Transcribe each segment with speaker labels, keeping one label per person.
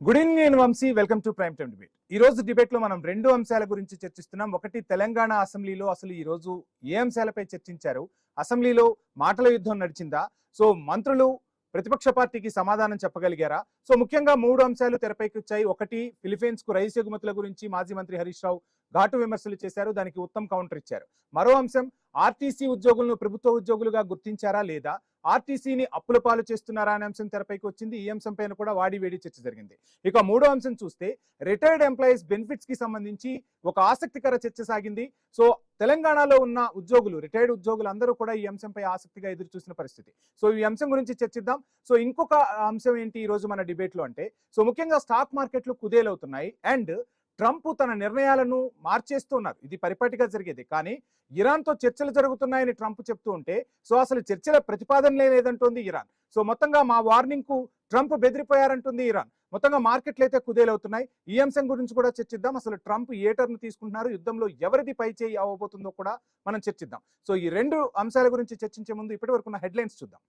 Speaker 1: Good evening నేను Vamshi. Welcome to prime time debate. ఈ రోజు డిబేట్ లో మనం రెండు అంశాల గురించి చర్చిస్తున్నాం. ఒకటి, తెలంగాణ అసెంబ్లీలో అసలు ఈ రోజు ఏ అంశాలపై చర్చించారు, అసెంబ్లీలో మాటల యుద్ధం నడిచిందా, సో మంత్రులు ప్రతిపక్ష పార్టీకి సమాధానం చెప్పగలిగారా? సో ముఖ్యంగా మూడు అంశాలు తెరపైకి వచ్చాయి. ఒకటి, ఫిలిప్పీన్స్ కు రైస్ ఎగుమతుల గురించి మాజీ మంత్రి హరీష్ రావు ఘాటు విమర్శలు చేశారు, దానికి ఉత్తమ్ కౌంటర్ ఇచ్చారు. మరో అంశం, ఆర్టీసీ ఉద్యోగులను ప్రభుత్వ ఉద్యోగులుగా గుర్తించారా లేదా, ఆర్టీసీని అప్పుల పాలు చేస్తున్నారా అనే అంశం తెరపైకి వచ్చింది. ఈ అంశం పైన కూడా వాడి వేడి చర్చ జరిగింది. ఇక మూడో అంశం చూస్తే, రిటైర్డ్ ఎంప్లాయీస్ బెనిఫిట్స్ కి సంబంధించి ఒక ఆసక్తికర చర్చ సాగింది. సో తెలంగాణలో ఉన్న ఉద్యోగులు, రిటైర్డ్ ఉద్యోగులు అందరూ కూడా ఈ అంశంపై ఆసక్తిగా ఎదురు చూసిన పరిస్థితి. సో ఈ అంశం గురించి చర్చిద్దాం. సో ఇంకొక అంశం ఏంటి ఈ రోజు మన డిబేట్ లో అంటే, సో ముఖ్యంగా స్టాక్ మార్కెట్లు కుదేలవుతున్నాయి అండ్ ట్రంప్ తన నిర్ణయాలను మార్చేస్తున్నారు. ఇది పరిపాటిగా జరిగేది, కానీ ఇరాన్తో చర్చలు జరుగుతున్నాయని ట్రంప్ చెప్తూ ఉంటే, సో అసలు చర్చల ప్రతిపాదనలే లేదంటోంది ఇరాన్. సో మొత్తంగా మా వార్నింగ్ కు ట్రంప్ బెదిరిపోయారంటుంది ఇరాన్. మొత్తంగా మార్కెట్లు అయితే కుదేలవుతున్నాయి. ఈ అంశం గురించి కూడా చర్చిద్దాం. అసలు ట్రంప్ ఏ టర్న్ తీసుకుంటున్నారు, యుద్ధంలో ఎవరిది పై చేయి అవ్వబోతుందో కూడా మనం చర్చిద్దాం. సో ఈ రెండు అంశాల గురించి చర్చించే ముందు ఇప్పటి వరకు ఉన్న హెడ్లైన్స్ చూద్దాం.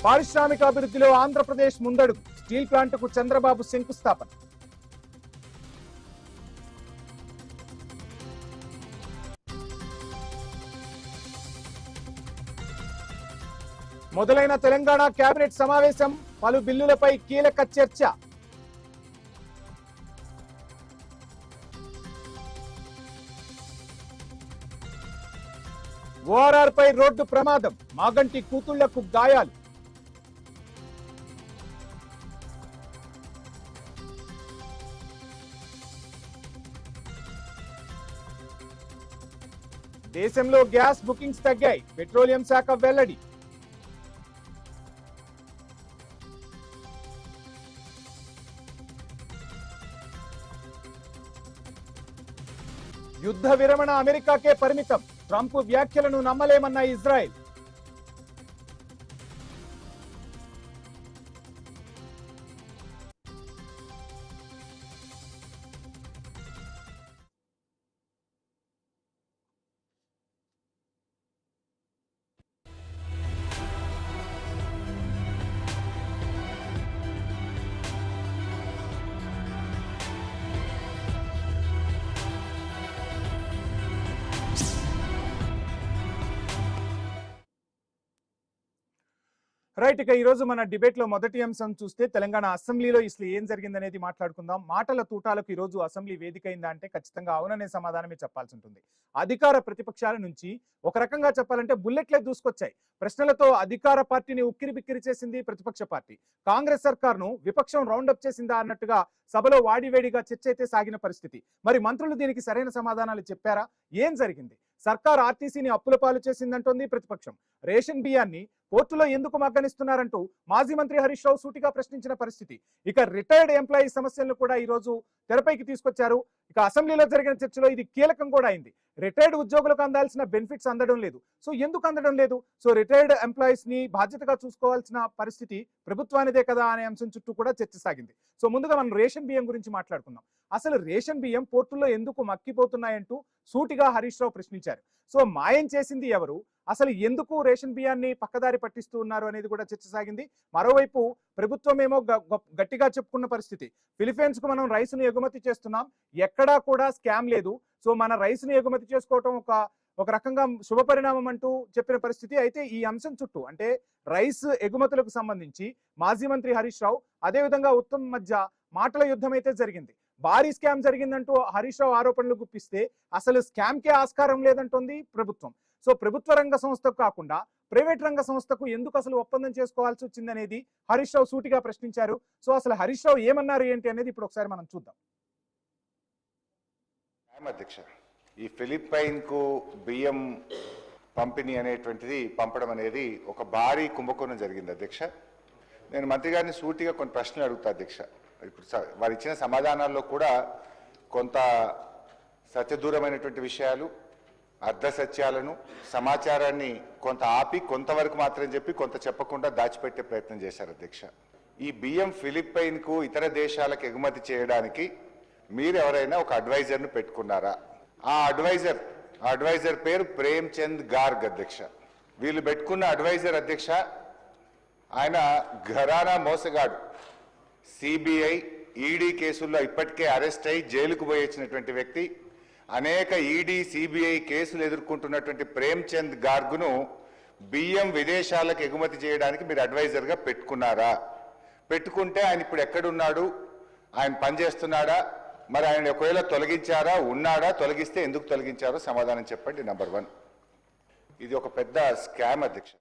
Speaker 1: పారిశ్రామిక అభివృద్ధిలో ఆంధ్రప్రదేశ్ ముందడుగు, స్టీల్ ప్లాంట్కు చంద్రబాబు శంకుస్థాపన. మొదలైన తెలంగాణ కేబినెట్ సమావేశం, పలు బిల్లులపై కీలక చర్చ. ఓఆర్ఆర్ పై రోడ్డు ప్రమాదం, మాగంటి కూతుళ్లకు గాయాలు. దేశంలో గ్యాస్ బుకింగ్స్ తగ్గాయి, పెట్రోలియం శాఖ వెల్లడి. యుద్ధ విరమణ అమెరికాకే పరిమితం, ట్రంప్ వ్యాఖ్యలను నమ్మలేమన్న ఇజ్రాయెల్. రైట్, ఇక ఈ రోజు మన డిబేట్ లో మొదటి అంశం చూస్తే, తెలంగాణ అసెంబ్లీలో ఇసలు ఏం జరిగిందనేది మాట్లాడుకుందాం. మాటల తూటాలకు ఈ రోజు అసెంబ్లీ వేదిక అయిందా అంటే ఖచ్చితంగా అవుననే సమాధానమే చెప్పాల్సి ఉంటుంది. అధికార ప్రతిపక్షాల నుంచి ఒక రకంగా చెప్పాలంటే బుల్లెట్లే దూసుకొచ్చాయి. ప్రశ్నలతో అధికార పార్టీని ఉక్కిరి బిక్కిరి చేసింది ప్రతిపక్ష పార్టీ. కాంగ్రెస్ సర్కార్ను విపక్షం రౌండప్ చేసిందా అన్నట్టుగా సభలో వాడివేడిగా చర్చ అయితే సాగిన పరిస్థితి. మరి మంత్రులు దీనికి సరైన సమాధానాలు చెప్పారా? ఏం జరిగింది? సర్కార్ ఆర్టీసీని అప్పుల పాలు చేసిందంటోంది ప్రతిపక్షం. రేషన్ బియ్యాన్ని కోర్టులో ఎందుకు మగ్గనిస్తున్నారంటూ మాజీ మంత్రి హరీష్ రావు సూటిగా ప్రశ్నించిన పరిస్థితి. ఇక రిటైర్డ్ ఎంప్లాయీ సమస్యలను కూడా ఈ రోజు తెరపైకి తీసుకొచ్చారు. ఇక అసెంబ్లీలో జరిగిన చర్చలో ఇది కీలకం కూడా అయింది. రిటైర్డ్ ఉద్యోగులకు అందాల్సిన బెనిఫిట్స్ అందడం లేదు. సో ఎందుకు అందడం లేదు? సో రిటైర్డ్ ఎంప్లాయీస్ ని బాధ్యతగా చూసుకోవాల్సిన పరిస్థితి ప్రభుత్వానిదే కదా అనే అంశం చుట్టూ కూడా చర్చ సాగింది. సో ముందుగా మనం రేషన్ బియ్యం గురించి మాట్లాడుకుందాం. అసలు రేషన్ బియ్యం పోర్టుల్లో ఎందుకు మక్కిపోతున్నాయంటూ సూటిగా హరీష్ రావు ప్రశ్నించారు. సో మాయం చేసింది ఎవరు, అసలు ఎందుకు రేషన్ బియ్యాన్ని పక్కదారి పట్టిస్తూ ఉన్నారు అనేది కూడా చర్చ సాగింది. మరోవైపు ప్రభుత్వం ఏమో గట్టిగా చెప్పుకున్న పరిస్థితి, ఫిలిప్పీన్స్ కు మనం రైస్ ను ఎగుమతి చేస్తున్నాం, ఎక్కడా కూడా స్కామ్ లేదు, సో మన రైస్ ను ఎగుమతి చేసుకోవటం ఒక రకంగా శుభ పరిణామం అంటూ చెప్పిన పరిస్థితి. అయితే ఈ అంశం చుట్టూ అంటే రైస్ ఎగుమతులకు సంబంధించి మాజీ మంత్రి హరీష్ రావు అదేవిధంగా ఉత్తమ్ మధ్య మాటల యుద్ధం అయితే జరిగింది. భారీ స్కామ్ జరిగిందంటూ హరీష్ రావు ఆరోపణలు గుప్పిస్తే అసలు స్కామ్ కే ఆస్కారం లేదంటోంది ప్రభుత్వం. సో ప్రభుత్వ రంగ సంస్థకు కాకుండా ప్రైవేట్ రంగ సంస్థకు ఎందుకు అసలు ఒప్పందం చేసుకోవాల్సి వచ్చిందనేది హరీష్ రావు సూటిగా ప్రశ్నించారు. సో అసలు హరీష్ రావు ఏమన్నారు ఏంటి అనేది ఇప్పుడు ఒకసారి మనం చూద్దాం.
Speaker 2: అధ్యక్ష, ఈ ఫిలిప్పైన్ కు బియ్యం పంపిణీ అనేటువంటిది పంపడం అనేది ఒక భారీ కుంభకోణం జరిగింది అధ్యక్ష. నేను మంత్రి గారిని సూటిగా కొన్ని ప్రశ్నలు అడుగుతా అధ్యక్ష. ఇప్పుడు వారు ఇచ్చిన సమాధానాల్లో కూడా కొంత సత్యదూరమైనటువంటి విషయాలు, అర్ధ సత్యాలను, సమాచారాన్ని కొంత ఆపి కొంతవరకు మాత్రం చెప్పి కొంత చెప్పకుండా దాచిపెట్టే ప్రయత్నం చేశారు అధ్యక్ష. ఈ బియ్యం ఫిలిప్పైన్ కు ఇతర దేశాలకు ఎగుమతి చేయడానికి మీరు ఎవరైనా ఒక అడ్వైజర్ను పెట్టుకున్నారా? ఆ అడ్వైజర్, ఆ అడ్వైజర్ పేరు ప్రేమ్ చంద్ గార్గ్ అధ్యక్ష. వీళ్ళు పెట్టుకున్న అడ్వైజర్ అధ్యక్ష ఆయన ఘరానా మోసగాడు. సిబిఐ ఈడీ కేసుల్లో ఇప్పటికే అరెస్ట్ అయి జైలుకు పోయి వచ్చినటువంటి వ్యక్తి, అనేక ఈడీ సిబిఐ కేసులు ఎదుర్కొంటున్నటువంటి ప్రేమ్చంద్ గార్గ్ను బియ్యం విదేశాలకు ఎగుమతి చేయడానికి మీరు అడ్వైజర్గా పెట్టుకున్నారా? పెట్టుకుంటే ఆయన ఇప్పుడు ఎక్కడున్నాడు? ఆయన పనిచేస్తున్నాడా? మరి ఆయన ఒకవేళ తొలగించారా? ఉన్నాడా? తొలగిస్తే ఎందుకు తొలగించారో సమాధానం చెప్పండి. నంబర్ 1, ఇది ఒక పెద్ద స్కామ్ అధ్యక్ష.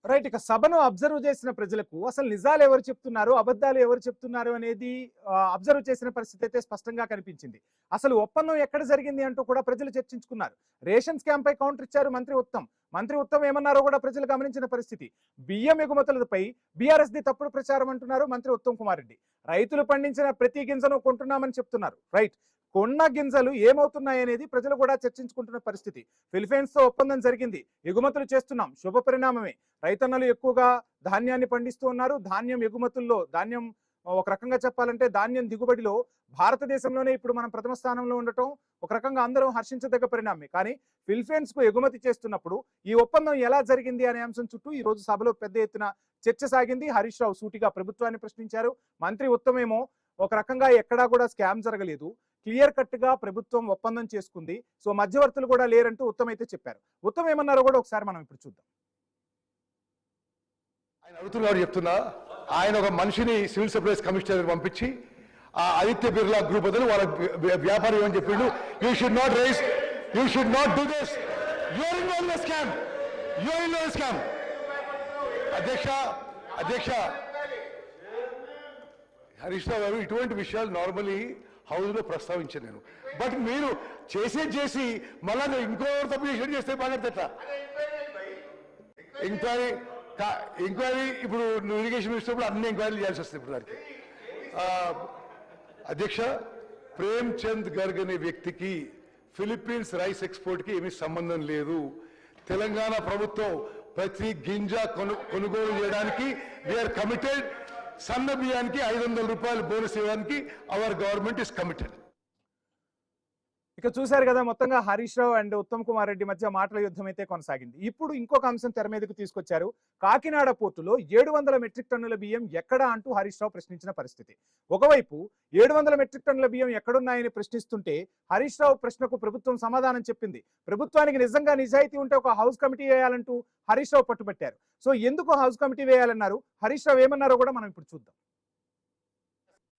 Speaker 1: రైట్. ఇక సభను అబ్జర్వ్ చేసిన ప్రజలకు అసలు నిజాలు ఎవరు చెప్తున్నారు, అబద్ధాలు ఎవరు చెప్తున్నారు అనేది అబ్జర్వ్ చేసిన పరిస్థితి అయితే స్పష్టంగా కనిపించింది. అసలు ఒప్పందం ఎక్కడ జరిగింది అంటూ కూడా ప్రజలు చర్చించుకున్నారు. రేషన్ స్కామ్ పై కౌంటర్ ఇచ్చారు మంత్రి ఉత్తమ్ ఏమన్నారో కూడా ప్రజలు గమనించిన పరిస్థితి. బియ్యం ఎగుమతులపై బీఆర్ఎస్ ది తప్పుడు ప్రచారం అంటున్నారు మంత్రి ఉత్తమ్ కుమార్ రెడ్డి. రైతులు పండించిన ప్రతి గింజను కొంటున్నామని చెప్తున్నారు. రైట్. కొన్న గింజలు ఏమవుతున్నాయి అనేది ప్రజలు కూడా చర్చించుకుంటున్న పరిస్థితి. ఫిలిప్పైన్స్ తో ఒప్పందం జరిగింది, ఎగుమతులు చేస్తున్నాం, శుభ పరిణామమే. రైతన్నలు ఎక్కువగా ధాన్యాన్ని పండిస్తూ ఉన్నారు. ధాన్యం ఎగుమతుల్లో, ధాన్యం ఒక రకంగా చెప్పాలంటే ధాన్యం దిగుబడిలో భారతదేశంలోనే ఇప్పుడు మనం ప్రథమ స్థానంలో ఉండటం ఒక రకంగా అందరూ హర్షించదగ్గ పరిణామమే. కానీ ఫిలిప్పైన్స్ కు ఎగుమతి చేస్తున్నప్పుడు ఈ ఒప్పందం ఎలా జరిగింది అనే అంశం చుట్టూ ఈ రోజు సభలో పెద్ద ఎత్తున చర్చ సాగింది. హరీష్ రావు సూటిగా ప్రభుత్వాన్ని ప్రశ్నించారు. మంత్రి ఉత్తమ్ ఏమో ఒక రకంగా ఎక్కడా కూడా స్కామ్ జరగలేదు, క్లియర్ కట్ గా ప్రభుత్వం ఒప్పందం చేసుకుంది, సో మధ్యవర్తులు కూడా లేరంటూ ఉత్తమ్ అయితే చెప్పారు. ఉత్తమ్ ఏమన్నారో కూడా ఒకసారి మనం ఇప్పుడు చూద్దాం.
Speaker 3: ఆయన అడుగుతున్నాడు చెప్తున్నా, ఆయన ఒక మనిషిని సివిల్ సప్లైస్ కమిషనర్ పంపించి ఆ ఆదిత్య బిర్లా గ్రూప్ బదులు వాళ్ళ వ్యాపారం ఏమని చెప్పిండు, you should not raise, you should not do this, you are involve in scam, you are involve scam. అధ్యక్ష హరీష్ రావు గారు, ఇటువంటి విషయాలు నార్మలీ హౌస్ లో ప్రస్తావించాను నేను. బట్ మీరు చేసి మళ్ళా ఇంకోరు తప్పు చేస్తే బాగా ఎంక్వైరీ ఇప్పుడు ఇరిగేషన్ మినిస్టర్ అన్ని ఎంక్వైరీలు చేయాల్సి వస్తుంది ఇప్పుడు దానికి. అధ్యక్ష, ప్రేమ్చంద్ గర్గ్ అనే వ్యక్తికి ఫిలిప్పీన్స్ రైస్ ఎక్స్పోర్ట్ కి ఏమీ సంబంధం లేదు. తెలంగాణ ప్రభుత్వం ప్రతి గింజ కొనుగోలు చేయడానికి వీఆర్ కమిటెడ్. సన్న బియ్యానికి 500 రూపాయలు బోనస్ ఇవ్వడానికి అవర్ గవర్నమెంట్ ఇస్ కమిటెడ్.
Speaker 1: ఇక చూశారు కదా, మొత్తంగా హరీష్ రావు అండ్ ఉత్తమ్ కుమార్ రెడ్డి మధ్య మాటల యుద్ధం అయితే కొనసాగింది. ఇప్పుడు ఇంకొక అంశం తెర మీదకు తీసుకొచ్చారు. కాకినాడ పోర్టులో 700 మెట్రిక్ టన్నుల బియ్యం ఎక్కడా అంటూ హరీష్ రావు ప్రశ్నించిన పరిస్థితి. ఒకవైపు 700 మెట్రిక్ టన్నుల బియ్యం ఎక్కడున్నాయని ప్రశ్నిస్తుంటే హరీష్ రావు ప్రశ్నకు ప్రభుత్వం సమాధానం చెప్పింది. ప్రభుత్వానికి నిజంగా నిజాయితీ ఉంటే ఒక house committee వేయాలంటూ Harish Rao పట్టుబట్టారు. So ఎందుకు హౌస్ కమిటీ వేయాలన్నారు, హరీష్ రావు ఏమన్నారో కూడా మనం ఇప్పుడు చూద్దాం.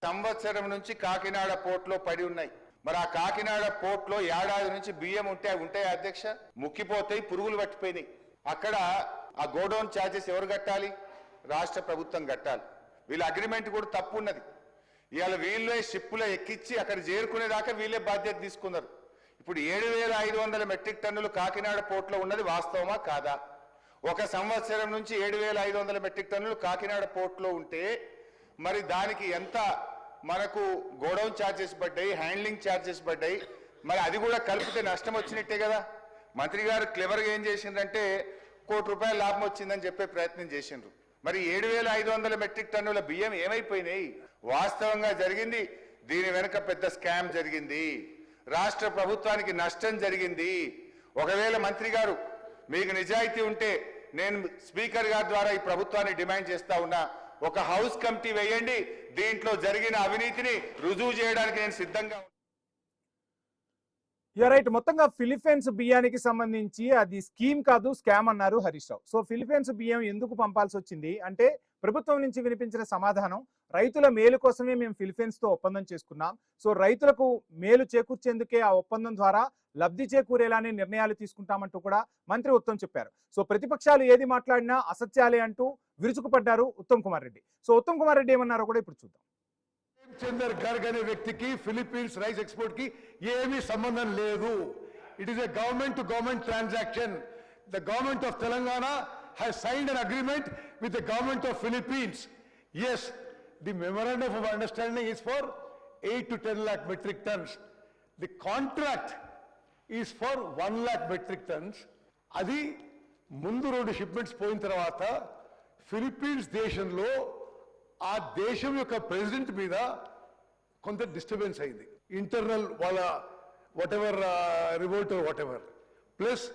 Speaker 2: సంవత్సరం నుంచి కాకినాడ పోర్టులో పడి ఉన్నాయి. మరి ఆ కాకినాడ పోర్టులో ఏడాది నుంచి బియ్యం ఉంటాయి అధ్యక్ష, ముక్కిపోతాయి, పురుగులు పట్టిపోయినాయి. అక్కడ ఆ గోడౌన్ ఛార్జెస్ ఎవరు కట్టాలి? రాష్ట్ర ప్రభుత్వం కట్టాలి. వీళ్ళ అగ్రిమెంట్ కూడా తప్పు ఉన్నది. ఇవాళ వీళ్ళే షిప్పులో ఎక్కించి అక్కడ చేరుకునేదాకా వీళ్ళే బాధ్యత తీసుకున్నారు. ఇప్పుడు 7,500 మెట్రిక్ టన్నులు కాకినాడ పోర్టులో ఉన్నది వాస్తవమా కాదా? ఒక సంవత్సరం నుంచి 7,500 మెట్రిక్ టన్నులు కాకినాడ పోర్టులో ఉంటే మరి దానికి ఎంత మనకు గోడౌన్ ఛార్జెస్ పడ్డాయి, హ్యాండ్లింగ్ ఛార్జెస్ పడ్డాయి. మరి అది కూడా కలిపితే నష్టం వచ్చినట్టే కదా. మంత్రి గారు క్లెవర్గా ఏం చేసిండ్రంటే ₹1,00,00,000 లాభం వచ్చిందని చెప్పే ప్రయత్నం చేసిండ్రు. మరి 7,500 మెట్రిక్ టన్నుల బియ్యం ఏమైపోయినాయి? వాస్తవంగా జరిగింది, దీని వెనుక పెద్ద స్కామ్ జరిగింది. రాష్ట్ర ప్రభుత్వానికి నష్టం జరిగింది. ఒకవేళ మంత్రి గారు మీకు నిజాయితీ ఉంటే నేను స్పీకర్ గారి ద్వారా ఈ ప్రభుత్వాన్ని డిమాండ్ చేస్తా ఉన్నా, ఒక హౌస్ కమిటీ వేయండి, దీంట్లో జరిగిన అవినీతిని రుజువు చేయడానికి నేను సిద్ధంగా.
Speaker 1: రైట్. మొత్తంగా ఫిలిప్పైన్స్ బియ్యానికి సంబంధించి అది స్కీమ్ కాదు, స్కామ్ అన్నారు హరీష్ రావు. సో ఫిలిప్పైన్స్ బియ్యం ఎందుకు పంపాల్సి వచ్చింది అంటే ప్రభుత్వం నుంచి వినిపించిన సమాధానం, రైతుల మేలు కోసమే మేము ఫిలిప్పైన్స్ తో ఒప్పందం చేసుకున్నాం. సో రైతులకు మేలు చేకూర్చేందుకే ఆ ఒప్పందం ద్వారా లబ్ధి చేకూరేలానే నిర్ణయాలు తీసుకుంటామంటూ కూడా మంత్రి ఉత్తమ్ చెప్పారు. సో ప్రతిపక్షాలు ఏది మాట్లాడినా అసత్యాలే అంటూ విరుచుకుపడ్డారు ఉత్తమ్ కుమార్ రెడ్డి. సో ఉత్తమ్ కుమార్ రెడ్డి ఏమన్నారో కూడా ఇప్పుడు చూద్దాం.
Speaker 3: ప్రేమ్చంద్ గర్గ్ అనే వ్యక్తికి ఫిలిప్పీన్స్ రైస్ ఎక్స్పోర్ట్ కి ఏమీ సంబంధం లేదు. It is a government to government transaction. The government of Telangana has signed an agreement with the government of Philippines. Yes, the memorandum of understanding is for 8 to 10 lakh metric tons. The contract is for 1 lakh metric tons. అది ముందు 2 shipments పోయిన తర్వాత Philippines దేశంలో ఆ దేశం యొక్క president మీద కొంత డిస్టర్బెన్స్ అయింది. ఇంటర్నల్ వాళ్ళ whatever revolt whatever, plus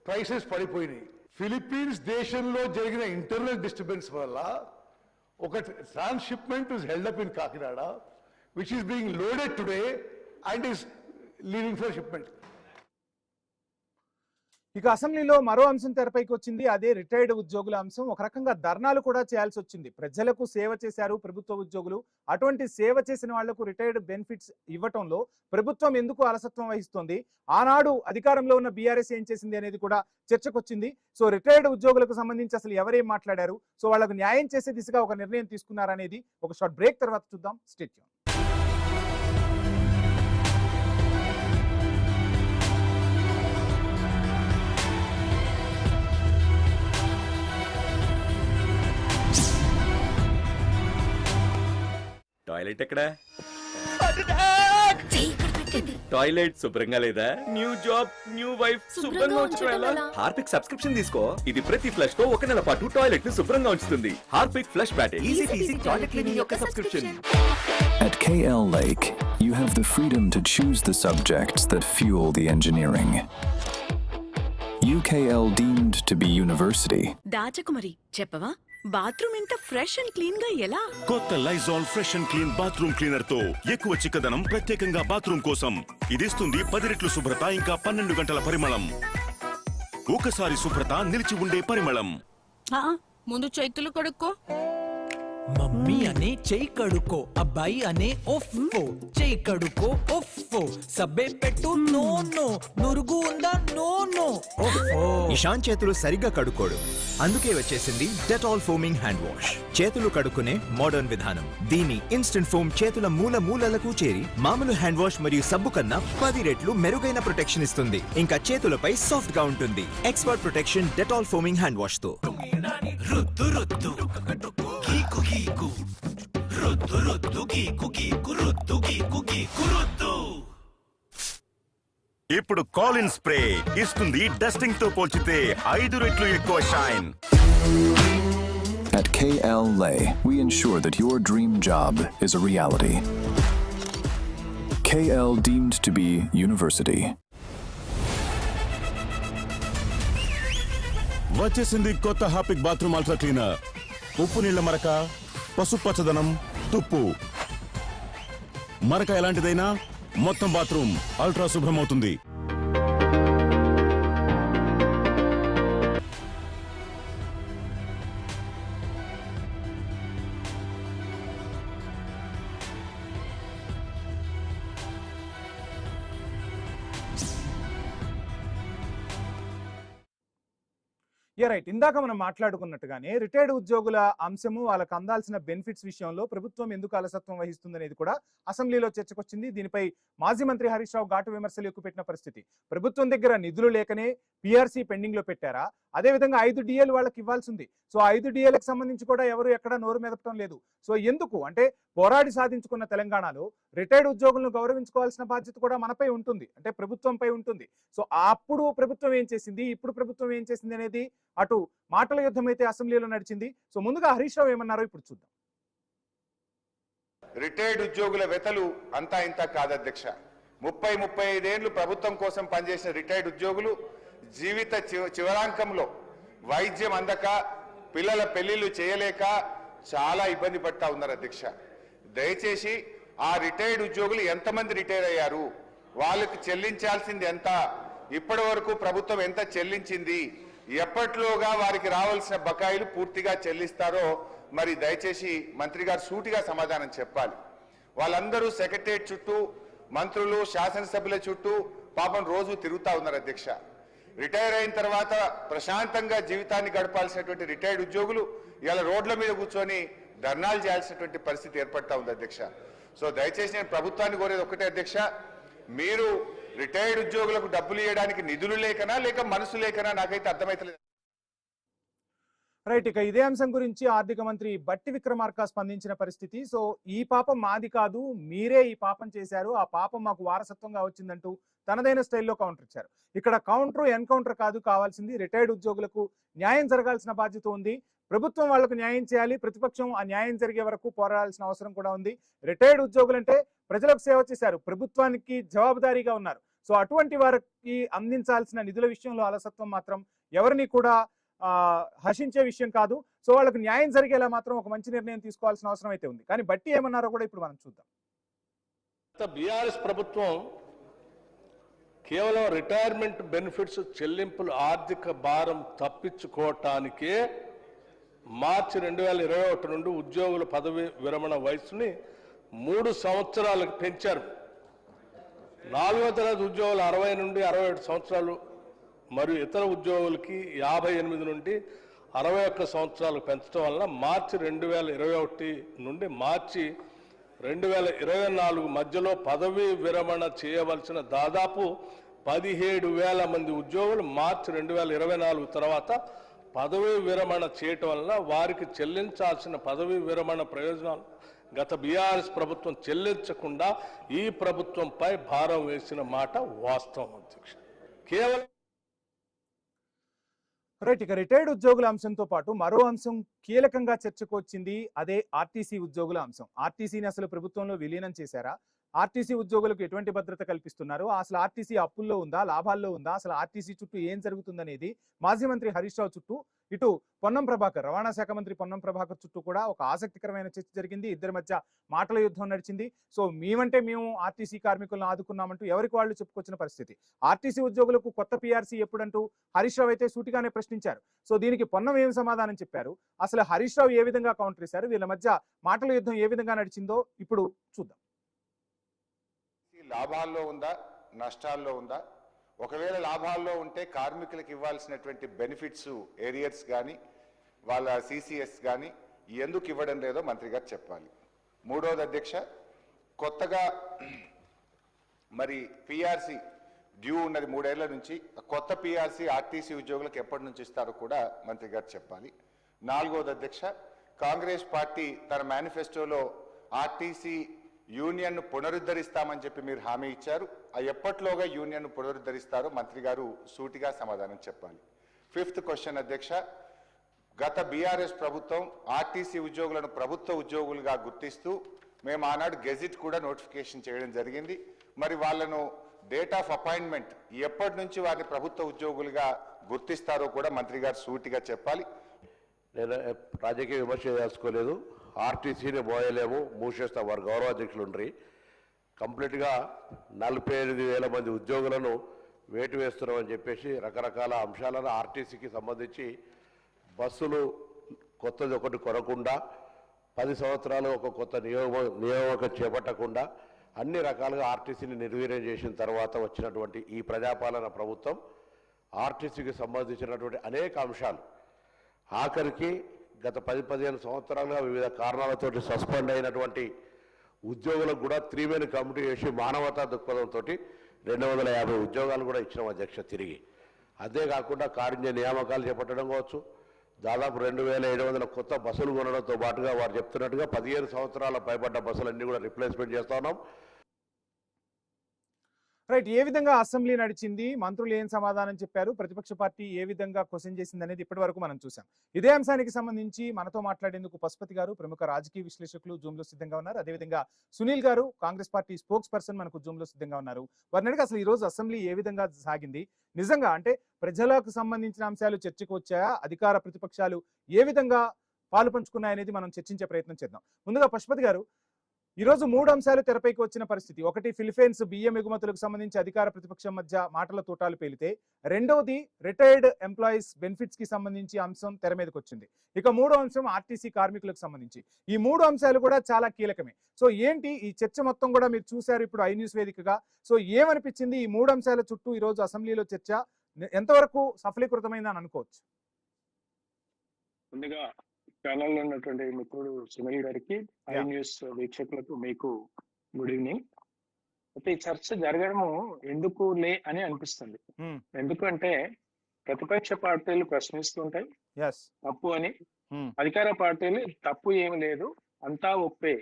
Speaker 3: prices పడిపోయినాయి. ఫిలిప్పీన్స్ దేశంలో జరిగిన ఇంటర్నల్ డిస్టర్బెన్స్ వల్ల ఒక transshipment is held up in Kakinada which is being loaded today and is leaving for shipment.
Speaker 1: ఇక అసెంబ్లీలో మరో అంశం తెరపైకి వచ్చింది. అదే రిటైర్డ్ ఉద్యోగుల అంశం. ఒక రకంగా ధర్నాలు కూడా చేయాల్సి వచ్చింది. ప్రజలకు సేవ చేశారు ప్రభుత్వ ఉద్యోగులు. అటువంటి సేవ చేసిన వాళ్లకు రిటైర్డ్ బెనిఫిట్స్ ఇవ్వటంలో ప్రభుత్వం ఎందుకు అలసత్వం వహిస్తోంది, ఆనాడు అధికారంలో ఉన్న బీఆర్ఎస్ ఏం చేసింది అనేది కూడా చర్చకొచ్చింది. సో రిటైర్డ్ ఉద్యోగులకు సంబంధించి అసలు ఎవరేం మాట్లాడారు, సో వాళ్ళకు న్యాయం చేసే దిశగా ఒక నిర్ణయం తీసుకున్నారనేది ఒక షార్ట్ బ్రేక్ తర్వాత చూద్దాం. Stay tune.
Speaker 4: టాయిలెట్ ఎక్కడ? టాయిలెట్ శుభ్రంగా లేదా? న్యూ జాబ్ న్యూ వైఫ్ శుభ్రంగా ఉంచుకోవాలా? హార్పిక్ సబ్స్క్రిప్షన్ తీసుకో. ఇది ప్రతి ఫ్లష్ తో 1 నెల పాటు టాయిలెట్ ని శుభ్రంగా ఉంచుతుంది. Harpic flush pattern easy toilet cleaning యొక్క subscription.
Speaker 5: At KL Lake, you have the freedom to choose the subjects that fuel the engineering. UKL deemed to be university.
Speaker 6: దాచకుమరి చెప్పవా, బాత్రూమ్ ఇంత ఫ్రెష్ అండ్ క్లీన్ గా ఎలా?
Speaker 7: కొత్త Lizol fresh and clean bathroom cleaner తో ఎక్కువ చిక్కదనం ప్రత్యేకంగా bathroom కోసం. ఇది ఇస్తుంది 10 రెట్లు శుభ్రత, ఇంకా 12 గంటల పరిమళం. ఒకసారి శుభ్రత, నిలిచి ఉండే పరిమళం.
Speaker 6: ముందు చేతులు కడుక్కో.
Speaker 8: మమ్మీ అనే చెయ్యి కడుక్కో, అబ్బాయి అనే ఒఫ్ఫో చెయ్యి కడుక్కో ఒఫ్ఫో, సబ్బే పెట్టు నో నో, నురుగు ఉందా నో నో ఒఫ్ఫో.
Speaker 9: ఇషాన్ చేతులు సరిగ్గా కడుక్కోడు, అందుకే వచ్చేసింది డెటాల్ ఫోమింగ్ హ్యాండ్ వాష్. చేతులు కడుక్కునే మోడర్న్ విధానం. దీని ఇన్స్టెంట్ ఫోమ్ చేతుల మూలలకు చేరి మామూలు హ్యాండ్ వాష్ మరియు సబ్బు కన్నా 10 రెట్లు మెరుగైన ప్రొటెక్షన్ ఇస్తుంది. ఇంకా చేతులపై సాఫ్ట్ గా ఉంటుంది. Expert protection Dettol foaming hand wash తో.
Speaker 7: రుద్దు రుద్దు గీకు గీకు, రుద్దు రుద్దు గీకు గీకు, రుద్దు గీకు గీకు రుద్దు. ఇప్పుడు కాలిన్ స్ప్రే ఇస్తుంది డస్టింగ్ తో పోల్చితే 5 రెట్లు ఎక్కువ shine.
Speaker 5: At KL Lay, we ensure that your dream job is a reality. KL deemed to be university.
Speaker 7: వచ్చేసింది కొత్త హార్పిక్ బాత్రూమ్ అల్ట్రా క్లీనర్. ఉప్పు నీళ్ల మరక, పసుపు పచ్చదనం, తుప్పు మరక ఎలాంటిదైనా మొత్తం బాత్రూమ్ అల్ట్రా శుభ్రమవుతుంది.
Speaker 1: రైట్. ఇందాక మనం మాట్లాడుకున్నట్టుగానే రిటైర్డ్ ఉద్యోగుల అంశము, వాళ్ళకు అందాల్సిన బెనిఫిట్స్ విషయంలో ప్రభుత్వం ఎందుకు అలసత్వం వహిస్తుంది అనేది కూడా అసెంబ్లీలో చర్చకొచ్చింది. దీనిపై మాజీ మంత్రి హరీష్ రావు ఘాటు విమర్శలు ఎక్కుపెట్టిన పరిస్థితి. ప్రభుత్వం దగ్గర నిధులు లేకనే పీఆర్సీ పెండింగ్ లో పెట్టారా? అదేవిధంగా 5 డిఏలు వాళ్ళకి ఇవ్వాల్సి ఉంది. సో 5 డిఏలకు సంబంధించి కూడా ఎవరు ఎక్కడ నోరు మెదపడం లేదు. సో ఎందుకు అంటే పోరాడి సాధించుకున్న తెలంగాణలో రిటైర్డ్ ఉద్యోగులను గౌరవించుకోవాల్సిన బాధ్యత కూడా మనపై ఉంటుంది, అంటే ప్రభుత్వంపై ఉంటుంది. సో అప్పుడు ప్రభుత్వం ఏం చేసింది, ఇప్పుడు ప్రభుత్వం ఏం చేసింది అనేది అటు మాటల యుద్ధం అయితే అసెంబ్లీలో నడిచింది. సో ముందుగా హరీష్ రావు ఏమన్నారో ఇప్పుడు చూద్దాం.
Speaker 2: రిటైర్డ్ ఉద్యోగుల వెతలు అంతా ఇంత కాదు అధ్యక్ష. 30-35 ఏళ్లు ప్రభుత్వం కోసం పనిచేసిన రిటైర్డ్ ఉద్యోగులు జీవిత చివరాంకంలో వైద్యం అందక, పిల్లల పెళ్లిళ్లు చేయలేక చాలా ఇబ్బంది పడతా ఉన్నారు అధ్యక్ష. దయచేసి ఆ రిటైర్డ్ ఉద్యోగులు ఎంతమంది రిటైర్ అయ్యారు, వాళ్ళకి చెల్లించాల్సింది ఎంత, ఇప్పటి వరకు ప్రభుత్వం ఎంత చెల్లించింది, ఎప్పట్లోగా వారికి రావాల్సిన బకాయిలు పూర్తిగా చెల్లిస్తారో మరి దయచేసి మంత్రి గారు సూటిగా సమాధానం చెప్పాలి. వాళ్ళందరూ సెక్రటరియట్ చుట్టూ, మంత్రులు శాసనసభ్యుల చుట్టూ పాపం రోజు తిరుగుతా ఉన్నారు అధ్యక్ష. రిటైర్ అయిన తర్వాత ప్రశాంతంగా జీవితాన్ని గడపాల్సినటువంటి రిటైర్డ్ ఉద్యోగులు ఇలా రోడ్ల మీద కూర్చొని ధర్నాలు చేయాల్సినటువంటి పరిస్థితి ఏర్పడతా ఉంది అధ్యక్ష. సో దయచేసి నేను ప్రభుత్వాన్ని కోరేది ఒకటే అధ్యక్ష, మీరు రిటైర్డ్ ఉద్యోగులకు డబ్బులు ఇవ్వడానికి నిధులు లేకనా లేక మనసు లేకనా నాకైతే అర్థమైతలేదు.
Speaker 1: రైట్. ఇక ఇదే అంశం గురించి ఆర్థిక మంత్రి బట్టి విక్రమార్క స్పందించిన పరిస్థితి. సో ఈ పాపం మాది కాదు, మీరే ఈ పాపం చేశారు, ఆ పాపం మాకు వారసత్వంగా వచ్చిందంటూ తనదైన స్టైల్లో కౌంటర్ ఇచ్చారు. ఇక్కడ కౌంటర్ ఎన్కౌంటర్ కాదు కావాల్సింది, రిటైర్డ్ ఉద్యోగులకు న్యాయం జరగాల్సిన బాధ్యత ఉంది. ప్రభుత్వం వాళ్లకు న్యాయం చేయాలి, ప్రతిపక్షం ఆ న్యాయం జరిగే వరకు పోరాడాల్సిన అవసరం కూడా ఉంది. రిటైర్డ్ ఉద్యోగులంటే ప్రజలకు సేవ చేశారు, ప్రభుత్వానికి జవాబుదారీగా ఉన్నారు. సో అటువంటి వారికి అందించాల్సిన నిధుల విషయంలో అలసత్వం మాత్రం ఎవరిని కూడా హర్షించే విషయం కాదు. సో వాళ్ళకు న్యాయం జరిగేలా మాత్రం ఒక మంచి నిర్ణయం తీసుకోవాల్సిన అవసరం అయితే ఉంది. కానీ బట్టి ఏమన్నారో కూడా ఇప్పుడు మనం చూద్దాం.
Speaker 10: బీఆర్ఎస్ ప్రభుత్వం కేవలం రిటైర్మెంట్ బెనిఫిట్స్ చెల్లింపులు ఆర్థిక భారం తప్పించుకోవటానికే మార్చి 2021 నుండి ఉద్యోగుల పదవి విరమణ వయసుని 3 సంవత్సరాలకు పెంచారు. 4వ తరగతి ఉద్యోగులు 60 నుండి 67 సంవత్సరాలు మరియు ఇతర ఉద్యోగులకి 58 నుండి 61 సంవత్సరాలకు పెంచడం వలన మార్చి 2021 నుండి మార్చి 2024 మధ్యలో పదవీ విరమణ చేయవలసిన దాదాపు 17,000 మంది ఉద్యోగులు మార్చి 2024 తర్వాత పదవీ విరమణ చేయటం వలన వారికి చెల్లించాల్సిన పదవీ విరమణ ప్రయోజనాలు గత బీఆర్ఎస్ ప్రభుత్వం చెల్లించకుండా ఈ ప్రభుత్వంపై భారం వేసిన మాట వాస్తవం అధ్యక్ష. కేవలం
Speaker 1: రైట్. ఇక రిటైర్డ్ ఉద్యోగుల అంశంతో పాటు మరో అంశం కీలకంగా చర్చకు వచ్చింది. అదే ఆర్టీసీ ఉద్యోగుల అంశం. ఆర్టీసీని అసలు ప్రభుత్వంలో విలీనం చేశారా? ఆర్టీసీ ఉద్యోగులకు ఎటువంటి భద్రత కల్పిస్తున్నారు? అసలు ఆర్టీసీ అప్పుల్లో ఉందా, లాభాల్లో ఉందా? అసలు ఆర్టీసీ చుట్టూ ఏం జరుగుతుందనేది మాజీ మంత్రి హరీష్ రావు చుట్టూ, ఇటు పొన్నం ప్రభాకర్ రవాణా శాఖ మంత్రి పొన్నం ప్రభాకర్ చుట్టూ కూడా ఒక ఆసక్తికరమైన చర్చ జరిగింది. ఇద్దరి మధ్య మాటల యుద్ధం నడిచింది. సో మేము ఆర్టీసీ కార్మికులను ఆదుకున్నామంటూ ఎవరికి వాళ్ళు చెప్పుకొచ్చిన పరిస్థితి. ఆర్టీసీ ఉద్యోగులకు కొత్త పీఆర్సీ ఎప్పుడంటూ హరీష్ రావు అయితే సూటిగానే ప్రశ్నించారు. సో దీనికి పొన్నం ఏం సమాధానం చెప్పారు? అసలు హరీష్ రావు ఏ విధంగా కౌంటర్ ఇస్తారు? వీళ్ళ మధ్య మాటల యుద్ధం ఏ విధంగా నడిచిందో ఇప్పుడు చూద్దాం.
Speaker 2: లాభాల్లో ఉందా, నష్టాల్లో ఉందా? ఒకవేళ లాభాల్లో ఉంటే కార్మికులకు ఇవ్వాల్సినటువంటి బెనిఫిట్స్, ఏరియర్స్ కానీ వాళ్ళ సిసిఎస్ కానీ ఎందుకు ఇవ్వడం లేదో మంత్రి గారు చెప్పాలి. మూడోది అధ్యక్ష, కొత్తగా మరి పిఆర్సీ డ్యూ ఉన్నది 3 ఏళ్ల నుంచి. కొత్త పిఆర్సీ ఆర్టీసీ ఉద్యోగులకు ఎప్పటి నుంచి ఇస్తారో కూడా మంత్రి గారు చెప్పాలి. 4వది అధ్యక్ష, కాంగ్రెస్ పార్టీ తన మేనిఫెస్టోలో ఆర్టీసీ యూనియన్ను పునరుద్ధరిస్తామని చెప్పి మీరు హామీ ఇచ్చారు. ఎప్పట్లోగా యూనియన్ను పునరుద్ధరిస్తారో మంత్రి గారు సూటిగా సమాధానం చెప్పాలి. 5th క్వశ్చన్ అధ్యక్ష, గత బీఆర్ఎస్ ప్రభుత్వం ఆర్టీసీ ఉద్యోగులను ప్రభుత్వ ఉద్యోగులుగా గుర్తిస్తూ మేము ఆనాడు గెజిట్ కూడా నోటిఫికేషన్ చేయడం జరిగింది. మరి వాళ్ళను డేట్ ఆఫ్ అపాయింట్మెంట్ ఎప్పటి నుంచి వారిని ప్రభుత్వ ఉద్యోగులుగా గుర్తిస్తారో కూడా మంత్రి గారు సూటిగా చెప్పాలి.
Speaker 10: నేను రాజకీయ విమర్శ చేసుకోలేదు. ఆర్టీసీని పోయలేము, మూసేస్తాం. వారు గౌరవాధ్యక్షులు ఉండ్రి. కంప్లీట్గా 45,000 మంది ఉద్యోగులను వేటు వేస్తున్నామని చెప్పేసి రకరకాల అంశాలను ఆర్టీసీకి సంబంధించి బస్సులు కొత్తది ఒకటి కొనకుండా 10 సంవత్సరాలు ఒక కొత్త నియామకం చేపట్టకుండా అన్ని రకాలుగా ఆర్టీసీని నిర్వీర్యం చేసిన తర్వాత వచ్చినటువంటి ఈ ప్రజాపాలన ప్రభుత్వం ఆర్టీసీకి సంబంధించినటువంటి అనేక అంశాలు ఆఖరికి గత 10-15 సంవత్సరాలుగా వివిధ కారణాలతో సస్పెండ్ అయినటువంటి ఉద్యోగులకు కూడా 3-man కమిటీ చేసి మానవతా దృక్పథంతో 250 ఉద్యోగాలు కూడా ఇచ్చిన అధ్యక్ష తిరిగి. అదే కాకుండా కారుణ్య నియామకాలు చేపట్టడం కావచ్చు, దాదాపు 2,700 కొత్త బస్సులు కొనడంతో పాటుగా వారు చెప్తున్నట్టుగా 15 సంవత్సరాల పైబడ్డ బస్సులన్నీ కూడా రిప్లేస్మెంట్ చేస్తా ఉన్నాం.
Speaker 1: రైట్. ఏ విధంగా అసెంబ్లీ నడిచింది, మంత్రులు ఏం సమాధానం చెప్పారు, ప్రతిపక్ష పార్టీ ఏ విధంగా క్వశ్చన్ చేసింది అనేది ఇప్పటి వరకు మనం చూసాం. ఇదే అంశానికి సంబంధించి మనతో మాట్లాడేందుకు పశుపతి గారు, ప్రముఖ రాజకీయ విశ్లేషకులు జూమ్ లో సిద్ధంగా ఉన్నారు. అదేవిధంగా సునీల్ గారు, కాంగ్రెస్ పార్టీ స్పోక్స్ పర్సన్ మనకు జూమ్ లో సిద్ధంగా ఉన్నారు. వారిని అడిగి అసలు ఈ రోజు అసెంబ్లీ ఏ విధంగా సాగింది, నిజంగా అంటే ప్రజలకు సంబంధించిన అంశాలు చర్చకు వచ్చాయా, అధికార ప్రతిపక్షాలు ఏ విధంగా పాలు పంచుకున్నాయనేది మనం చర్చించే ప్రయత్నం చేద్దాం. ముందుగా పశుపతి గారు, ఈ రోజు 3 అంశాలు తెరపైకి వచ్చిన పరిస్థితి. ఒకటి, ఫిలిప్పైన్స్ బియ్యం ఎగుమతులకు సంబంధించి అధికార ప్రతిపక్షం మధ్య మాటల తూటాలు పేలితే, రెండవది రిటైర్డ్ ఎంప్లాయీస్ బెనిఫిట్స్ కి సంబంధించి అంశం తెర మీదకి వచ్చింది. ఇక 3వ అంశం ఆర్టీసీ కార్మికులకు సంబంధించి. ఈ 3 అంశాలు కూడా చాలా కీలకమే. సో ఏంటి ఈ చర్చ మొత్తం కూడా మీరు చూశారు ఇప్పుడు ఐ న్యూస్ వేదికగా. సో ఏమనిపించింది ఈ 3 అంశాల చుట్టూ ఈ రోజు అసెంబ్లీలో చర్చ ఎంతవరకు సఫలీకృతమైందని అనుకోవచ్చు?
Speaker 11: ముందుగా ఛానల్లో ఉన్నటువంటి మిత్రుడు సునీల్ గారికి, ఐ న్యూస్ వీక్షకులకు మీకు గుడ్ ఈవినింగ్. అయితే ఈ చర్చ జరగడము ఎందుకు అని అనిపిస్తుంది. ఎందుకంటే ప్రతిపక్ష పార్టీలు ప్రశ్నిస్తుంటాయి తప్పు అని, అధికార పార్టీలు తప్పు ఏమి లేదు, అంతా ఒప్పే,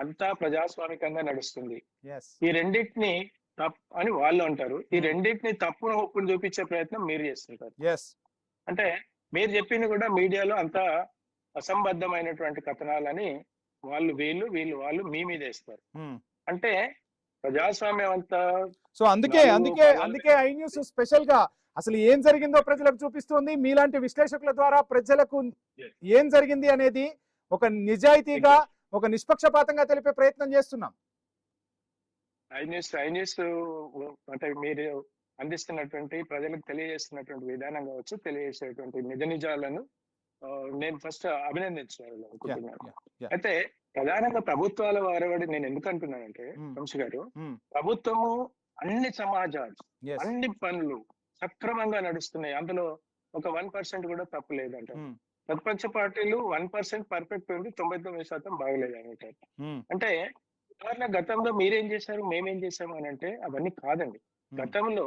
Speaker 11: అంతా ప్రజాస్వామికంగా నడుస్తుంది, ఈ రెండింటిని తప్పు అని వాళ్ళు అంటారు. ఈ రెండింటిని తప్పును ఒప్పును చూపించే ప్రయత్నం మీరు చేస్తుంటారు. అంటే మీరు చెప్పింది కూడా మీడియాలో అంతా అసంబద్ధమైనటువంటి కథనాలని వాళ్ళు వీళ్ళు వాళ్ళు మీ మీద వేస్తారు. అంటే ప్రజాస్వామ్యం అంతా
Speaker 1: సో అందుకే ఐ న్యూస్ స్పెషల్ గా అసలు ఏం జరిగిందో ప్రజలకు చూపిస్తుంది. మీలాంటి విశ్లేషకుల ద్వారా ప్రజలకు ఏం జరిగింది అనేది ఒక నిజాయితీగా, ఒక నిష్పక్షపాతంగా తెలిపే ప్రయత్నం చేస్తున్నాం.
Speaker 11: ఐ న్యూస్ అంటే మీరు అందిస్తున్నటువంటి ప్రజలకు తెలియజేస్తున్నటువంటి విధానం కావచ్చు, తెలియజేసేటువంటి నిజాలను నేను ఫస్ట్ అభినందించాలనుకుంటున్నాను. అయితే ప్రధానంగా ప్రభుత్వాల వారవాడి నేను ఎందుకు అంటున్నానంటే వంశీ గారు, ప్రభుత్వము అన్ని సమాజాలు, అన్ని పనులు సక్రమంగా నడుస్తున్నాయి. అందులో ఒక 1% కూడా తప్పు లేదంట. ప్రతిపక్ష పార్టీలు 1% పర్ఫెక్ట్ ఉంది, 99% బాగలేదు అంటారు. అంటే ఉదాహరణ గతంలో మీరేం చేశారు, మేమేం చేశాము అని అంటే అవన్నీ కాదండి. గతంలో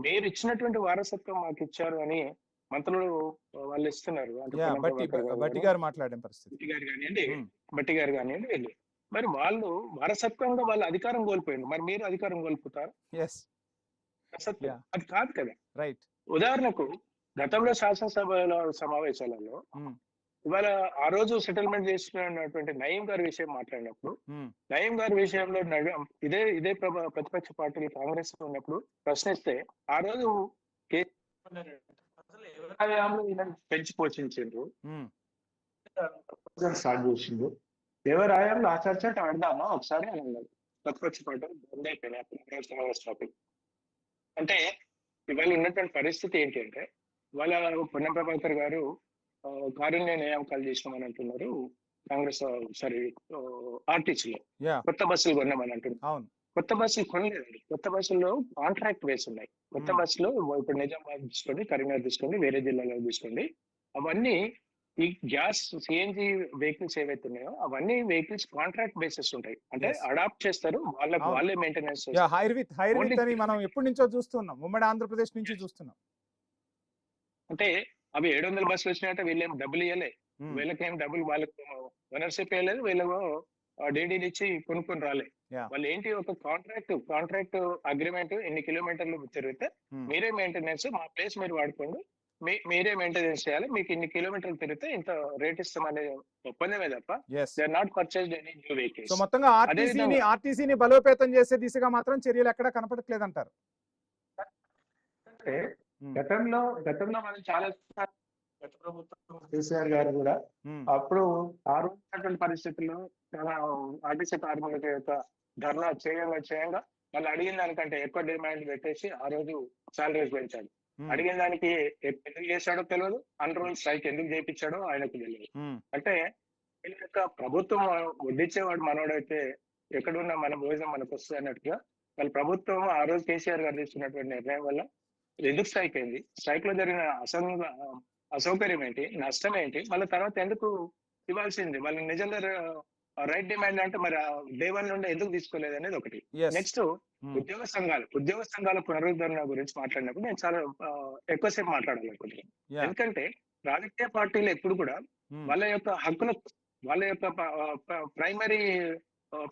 Speaker 11: మీరు ఇచ్చినటువంటి వారసత్వం మాకు ఇచ్చారు అని మంత్రులు వాళ్ళు ఇస్తున్నారు.
Speaker 1: బట్టి గారు మాట్లాడే పరిస్థితి,
Speaker 11: బట్టి గారు కానివ్వండి వెళ్ళి, మరి వాళ్ళు వారసత్వంగా వాళ్ళ అధికారం కోల్పోయింది. మరి మీరు అధికారం కోల్పోతారు? అది కాదు కదా.
Speaker 1: రైట్.
Speaker 11: ఉదాహరణకు గతంలో శాసనసభలో సమావేశాలలో ఇవాళ ఆ రోజు సెటిల్మెంట్ చేస్తున్నటువంటి నయీం గారి విషయం మాట్లాడినప్పుడు, నయీం గారి విషయంలో ఇదే ప్రతిపక్ష పార్టీలు కాంగ్రెస్ ఉన్నప్పుడు ప్రశ్నిస్తే ఆ రోజు పెంచి పోషించిండ్రు, స్టార్ట్ చేసిండ్రు, ఎవరి ఆయంలో ఆ చర్చ ఆడదామా ఒకసారి అని అన్నారు. ప్రతిపక్ష పార్టీలు బంద్ అయిపోయినాయి. అంటే ఇవాళ ఉన్నటువంటి పరిస్థితి ఏంటి అంటే, వాళ్ళ పొన్నం ప్రభాకర్ గారు కారుణ్య నియామకాలు చేసినామని అంటున్నారు. కాంగ్రెస్ ఆర్టీసీలో కొత్త బస్సులు కొన్నామని అంటున్నారు. కొత్త బస్సులు కొనలేదండి. కొత్త బస్సుల్లో కాంట్రాక్ట్ వేసి ఉన్నాయి. కొత్త బస్సులో ఇప్పుడు నిజామాబాద్ తీసుకోండి, కరీంనగర్ తీసుకోండి, వేరే జిల్లాలో తీసుకోండి, అవన్నీ ఈ గ్యాస్ సిఎన్జి వెహికల్స్ ఏవైతే ఉన్నాయో అవన్నీ వెహికల్స్ కాంట్రాక్ట్ బేసిస్ ఉంటాయి. అంటే అడాప్ట్ చేస్తారు, వాళ్ళకి వాళ్ళే మెయింటెనెన్స్.
Speaker 1: అని మనం ఎప్పటి నుంచో చూస్తున్నాం, ఉమ్మడి ఆంధ్రప్రదేశ్ నుంచి చూస్తున్నాం.
Speaker 11: అంటే అవి 700 బస్సులు వచ్చినాయంటే వీళ్ళేం డబ్బులు ఇవ్వలే, వీళ్ళకేం డబ్బులు, వాళ్ళకి ఓనర్షిప్ ఇవ్వలేదు, వీళ్ళకు డీడీలు ఇచ్చి కొనుక్కొని రాలే. వాళ్ళు ఏంటి, ఒక కాంట్రాక్ట్ అగ్రిమెంట్, ఎన్ని కిలోమీటర్లు తిరిగితే మీరే మెయింటెనెన్స్, మా ప్లేస్ మీరు వాడుకోండి, మీరే మెయింటెనెన్స్ చేయాలి, మీకు ఇన్ని కిలోమీటర్లు తిరిగితే ఇంత రేట్ ఇస్తాం అనే ఒప్పందమే తప్ప they are not purchased any new vehicles.
Speaker 1: So మొత్తంగా ఆర్టీసీని బలోపేతం చేసే దిశగా మాత్రం చర్యలు ఎక్కడ కనపడట్లేదంటారు.
Speaker 11: గతంలో మనం చాలా గత ప్రభుత్వం కేసీఆర్ గారు కూడా అప్పుడు ఆ రోజు పరిస్థితుల్లో చాలా ఆర్టీసీ కార్మికుల యొక్క ధర్నా చేయంగా వాళ్ళు అడిగిన దానికంటే ఎక్కువ డిమాండ్ పెట్టేసి ఆ రోజు సాలరీస్ పెంచాడు. అడిగిన దానికి ఎందుకు చేశాడో తెలియదు, అన్రోల్ స్ట్రైక్ ఎందుకు చేయించాడో ఆయనకు తెలియదు. అంటే వీళ్ళ యొక్క ప్రభుత్వం వడ్డించేవాడు మనోడైతే ఎక్కడున్నా మన భోజనం మనకు వస్తుంది అన్నట్టుగా వాళ్ళ ప్రభుత్వం ఆ రోజు కేసీఆర్ గారు తీసుకున్నటువంటి నిర్ణయం వల్ల ఎందుకు స్ట్రైక్ అయింది, స్ట్రైక్ లో జరిగిన అసౌకర్యం ఏంటి, నష్టం ఏంటి, మళ్ళీ తర్వాత ఎందుకు ఇవ్వాల్సింది, వాళ్ళకి నిజంగా రైట్ డిమాండ్ అంటే మరి డే 1 నుండి ఎందుకు తీసుకోలేదు అనేది ఒకటి. నెక్స్ట్ ఉద్యోగ సంఘాల పునరుద్ధరణ గురించి మాట్లాడినప్పుడు నేను చాలా ఎక్కువసేపు మాట్లాడాలనుకుంటున్నాను. ఎందుకంటే రాజకీయ పార్టీలు ఎప్పుడు కూడా వాళ్ళ యొక్క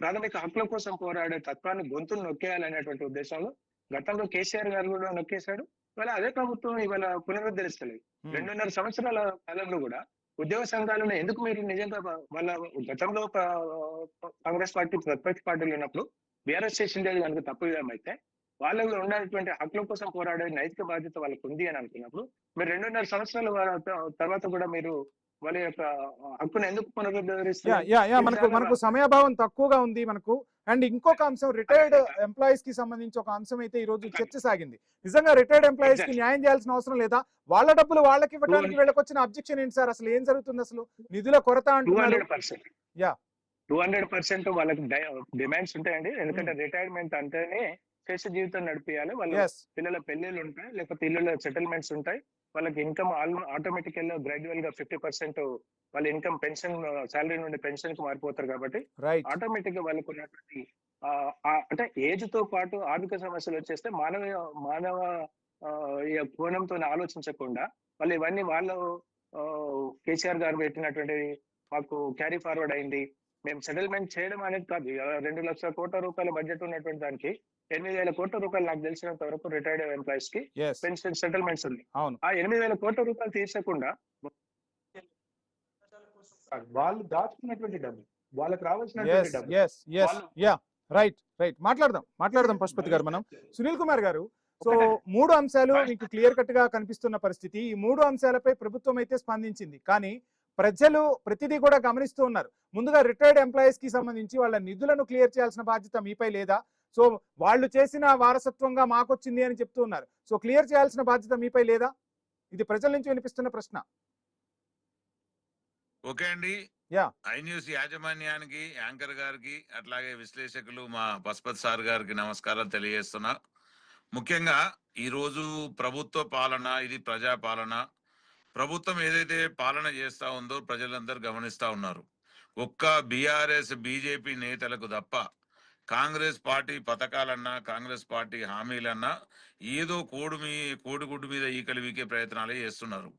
Speaker 11: ప్రాథమిక హక్కుల కోసం పోరాడే తత్వాన్ని గొంతులు నొక్కేయాలనేటువంటి ఉద్దేశంలో గతంలో కేసీఆర్ గారు కూడా నొక్కేశాడు. ఇవాళ అదే ప్రభుత్వం ఇవాళ పునరుద్ధరిస్తలేదు. 2.5 సంవత్సరాల కాలంలో కూడా ఉద్యోగ సంఘాలను ఎందుకు మీరు నిజంగా వాళ్ళ గతంలో కాంగ్రెస్ పార్టీ ప్రతిపక్ష పార్టీలు ఉన్నప్పుడు బీఆర్ఎస్ చేసింది కనుక తప్పు విధమైతే వాళ్ళలో ఉన్నటువంటి హక్కుల కోసం పోరాడే నైతిక బాధ్యత వాళ్ళకు ఉంది అని అనుకున్నప్పుడు మీరు 2.5 సంవత్సరాల తర్వాత కూడా మీరు వాళ్ళ యొక్క హక్కును ఎందుకు పునరుద్ధరిస్తారు?
Speaker 1: మనకు సమయాభావం తక్కువగా ఉంది మనకు. అండ్ ఇంకొక అంశం, రిటైర్డ్ ఎంప్లాయీస్ కి సంబంధించి ఒక అంశం అయితే ఈ రోజు చర్చ సాగింది. నిజంగా రిటైర్డ్ ఎంప్లాయీస్ కి న్యాయం చేయాల్సిన అవసరం లేదా? వాళ్ళ డబ్బులు వాళ్ళకి ఇవ్వడానికి వీళ్ళకి వచ్చిన అబ్జెక్షన్ ఏంటి సార్? అసలు ఏం జరుగుతుంది? అసలు నిధుల కొరత అంటున్నారు.
Speaker 11: 200% వాళ్ళకి డిమాండ్స్ ఉంటాయండి. ఎందుకంటే రిటైర్మెంట్ అంటేనే శేష జీవితం నడిపియాలి. వాళ్ళ పిల్లల పెళ్లిళ్ళు ఉంటాయి, లేకపోతే ఇళ్ళలో సెటిల్మెంట్స్ ఉంటాయి. వాళ్ళకి ఇన్కమ్ ఆటోమేటిక్ గా గ్రాడ్యువల్ గా 50% వాళ్ళ ఇన్కమ్ పెన్షన్, శాలరీ నుండి పెన్షన్ కి మారిపోతారు. కాబట్టి ఆటోమేటిక్ గా వాళ్ళకు ఉన్నటువంటి అంటే ఏజ్ తో పాటు ఆర్థిక సమస్యలు వచ్చేస్తే మానవ కోణంతో ఆలోచించకుండా వాళ్ళు ఇవన్నీ వాళ్ళు కేసీఆర్ గారు పెట్టినటువంటి మాకు క్యారీ ఫార్వర్డ్ అయింది, మేము సెటిల్మెంట్ చేయడం అనేది కాదు. 2 లక్షల కోట్ల రూపాయల బడ్జెట్ ఉన్నటువంటి దానికి 8,000 కోట్ల రూపాయలు నాకు తెలిసినంత వరకు రిటైర్డ్ ఎంప్లాయీస్ కి పెన్షన్ సెటిల్మెంట్స్ ఉంది. ఆ 8,000 కోట్ల రూపాయలు తీర్చకుండా వాళ్ళు దాచుకున్నటువంటి డబ్బు, వాళ్ళకి రావాల్సినటువంటి డబ్బు
Speaker 1: రైట్ రైట్ మాట్లాడదాం పశుపతి గారు. మనం సునీల్ కుమార్ గారు, సో 3 అంశాలు మీకు క్లియర్ కట్ గా కనిపిస్తున్న పరిస్థితి. ఈ 3 అంశాలపై ప్రభుత్వం అయితే స్పందించింది, కానీ ప్రజలు ప్రతిదీ కూడా గమనిస్తూ ఉన్నారు. ముందుగా రిటైర్డ్ ఎంప్లాయీస్ కి సంబంధించి వాళ్ళ నిధులను క్లియర్ చేయాల్సిన బాధ్యత మీపై లేదా? సో వాళ్ళు చేసిన వారసత్వంగా మాకొచ్చింది అని చెప్తూ ఉన్నారు. సో క్లియర్ చేయాల్సిన బాధ్యత మీపై లేదా? ఇది ప్రజల నుంచి వినిపిస్తున్న ప్రశ్న.
Speaker 12: ఓకే అండి.
Speaker 1: యా,
Speaker 12: ఐ న్యూస్ యాజమాన్యానికి, యాంకర్ గారికి, అట్లాగే విశ్లేషకులు మా పశుపతి సార్ గారికి నమస్కారాలు తెలియజేస్తున్నా. ముఖ్యంగా ఈరోజు ప్రభుత్వ పాలన, ఇది ప్రజాపాలన. ప్రభుత్వం ఏదైతే పాలన చేస్తా ఉందో ప్రజలందరూ గమనిస్తా ఉన్నారు. ఒక్క బీఆర్ఎస్ బీజేపీ నేతలకు తప్ప కాంగ్రెస్ పార్టీ పథకాలన్నా, కాంగ్రెస్ పార్టీ హామీలన్నా ఏదో కోడిగుడ్డు మీద ఈకలు వీకే ప్రయత్నాలే చేస్తున్నారు.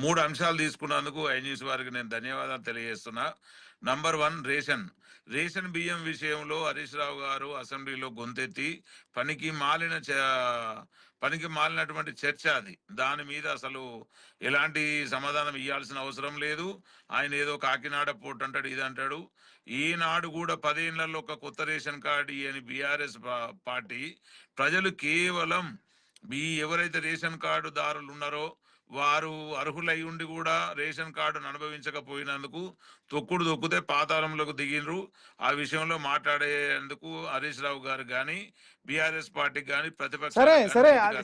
Speaker 12: 3 అంశాలు తీసుకున్నందుకు ఐ న్యూస్ వారికి నేను ధన్యవాదాలు తెలియజేస్తున్నా. నంబర్ 1, రేషన్ బియ్యం విషయంలో హరీష్ రావు గారు అసెంబ్లీలో గొంతెత్తి పనికి మాలినటువంటి చర్చ అది. దాని మీద అసలు ఎలాంటి సమాధానం ఇవ్వాల్సిన అవసరం లేదు. ఆయన ఏదో కాకినాడ పోర్ట్ అంటాడు, ఇది అంటాడు. ఈనాడు కూడా 10 ఏళ్లలో ఒక కొత్త రేషన్ కార్డు అని బీఆర్ఎస్ పార్టీ ప్రజలు కేవలం ఎవరైతే రేషన్ కార్డు దారులు ఉన్నారో వారు అర్హులై ఉండి కూడా రేషన్ కార్డును అనుభవించకపోయినందుకు తొక్కితే పాతాళంలోకి దిగినరు. ఆ విషయంలో మాట్లాడేందుకు హరీష్ రావు గారు కానీ, బీఆర్ఎస్ పార్టీకి కానీ, ప్రతిపక్ష